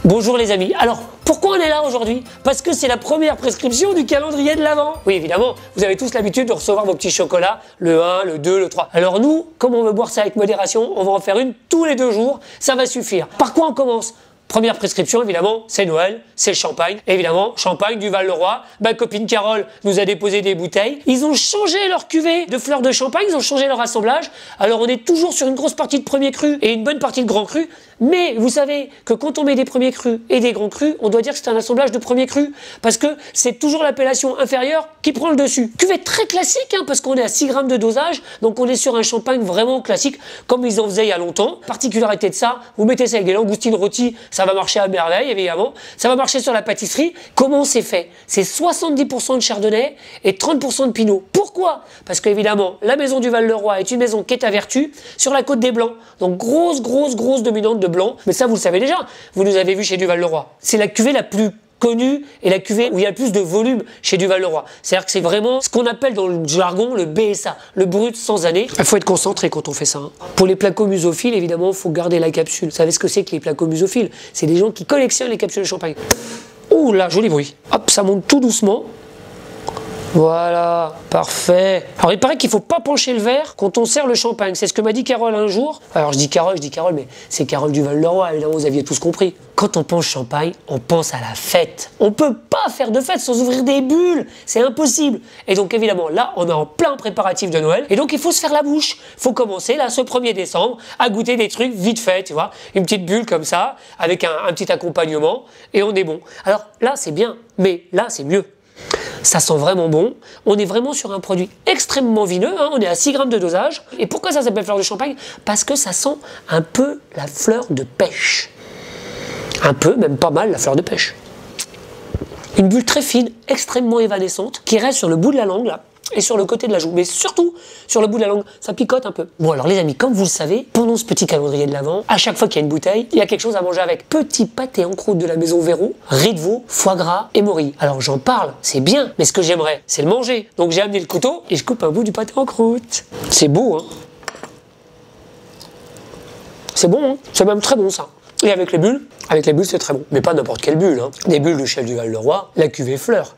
Bonjour les amis, alors pourquoi on est là aujourd'hui? Parce que c'est la première prescription du calendrier de l'Avent. Oui évidemment, vous avez tous l'habitude de recevoir vos petits chocolats, le 1, le 2, le 3. Alors nous, comme on veut boire ça avec modération, on va en faire une tous les 2 jours, ça va suffire. Par quoi on commence? Première prescription, évidemment, c'est Noël, c'est le champagne. Évidemment, champagne du Val-le-Roi. Ma copine Carole nous a déposé des bouteilles. Ils ont changé leur cuvée de fleurs de champagne, ils ont changé leur assemblage. Alors on est toujours sur une grosse partie de premier cru et une bonne partie de grand cru. Mais vous savez que quand on met des premiers crus et des grands crus, on doit dire que c'est un assemblage de premier cru. Parce que c'est toujours l'appellation inférieure qui prend le dessus. Cuvée très classique, hein, parce qu'on est à 6 grammes de dosage. Donc on est sur un champagne vraiment classique, comme ils en faisaient il y a longtemps. Particularité de ça, vous mettez ça avec des langoustines rôties, ça va marcher à merveille, évidemment. Ça va marcher sur la pâtisserie. Comment c'est fait? C'est 70% de chardonnay et 30% de pinot. Pourquoi? Parce qu'évidemment, la maison du Val-le-Roi est une maison qui est à Vertus, sur la côte des Blancs. Donc grosse dominante de blanc. Mais ça, vous le savez déjà. Vous nous avez vu chez du Val-le-Roi. C'est la cuvée la plus connue et la cuvée où il y a le plus de volume chez du Val-le-Roi. C'est-à-dire que c'est vraiment ce qu'on appelle dans le jargon le BSA, le brut sans année. Il faut être concentré quand on fait ça. Hein. Pour les placo-musophiles, évidemment, il faut garder la capsule. Vous savez ce que c'est que les placo-musophiles? C'est des gens qui collectionnent les capsules de champagne. Ouh là, joli bruit. Hop, ça monte tout doucement. Voilà, parfait. Alors il paraît qu'il ne faut pas pencher le verre quand on sert le champagne. C'est ce que m'a dit Carole un jour. Alors je dis Carole, mais c'est Carole du Val-le-Roi, évidemment, vous aviez tous compris. Quand on penche champagne, on pense à la fête. On ne peut pas faire de fête sans ouvrir des bulles. C'est impossible. Et donc évidemment, là, on est en plein préparatif de Noël. Et donc il faut se faire la bouche. Il faut commencer, là, ce 1er décembre, à goûter des trucs vite fait, tu vois. Une petite bulle comme ça, avec un petit accompagnement, et on est bon. Alors là, c'est bien, mais là, c'est mieux. Ça sent vraiment bon. On est vraiment sur un produit extrêmement vineux. Hein. On est à 6 grammes de dosage. Et pourquoi ça s'appelle fleur de champagne? Parce que ça sent un peu la fleur de pêche. Un peu, même pas mal, la fleur de pêche. Une bulle très fine, extrêmement évanescente, qui reste sur le bout de la langue, là, et sur le côté de la joue. Mais surtout, sur le bout de la langue, ça picote un peu. Bon, alors les amis, comme vous le savez, pendant ce petit calendrier de l'Avent, à chaque fois qu'il y a une bouteille, il y a quelque chose à manger avec. Petit pâté en croûte de la maison Véro, riz de veau, foie gras et morille. Alors j'en parle, c'est bien, mais ce que j'aimerais, c'est le manger. Donc j'ai amené le couteau et je coupe un bout du pâté en croûte. C'est beau, hein? C'est bon, hein? C'est même très bon, ça. Et avec les bulles c'est très bon. Mais pas n'importe quelle bulle, hein. Des bulles de Chef du Val-le-Roi, la cuvée fleur.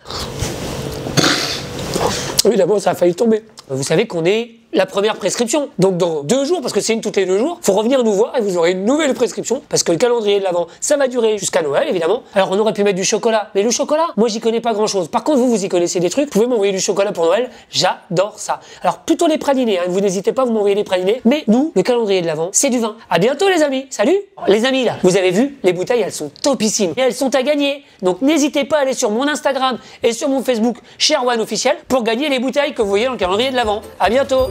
Évidemment, ça a failli tomber. Vous savez qu'on est la première prescription. Donc dans 2 jours, parce que c'est une toutes les 2 jours, faut revenir nous voir et vous aurez une nouvelle prescription, parce que le calendrier de l'Avent, ça va durer jusqu'à Noël, évidemment. Alors on aurait pu mettre du chocolat, mais le chocolat, moi j'y connais pas grand chose. Par contre, vous y connaissez des trucs, vous pouvez m'envoyer du chocolat pour Noël, j'adore ça. Alors plutôt les pralinés, hein. Vous n'hésitez pas, vous m'envoyez les pralinés, mais nous, le calendrier de l'Avent, c'est du vin. À bientôt les amis, salut. Les amis là, vous avez vu, les bouteilles, elles sont topissimes et elles sont à gagner. Donc n'hésitez pas à aller sur mon Instagram et sur mon Facebook, Sherwan Officiel, pour gagner les bouteilles que vous voyez dans le calendrier de l'Avent. À bientôt.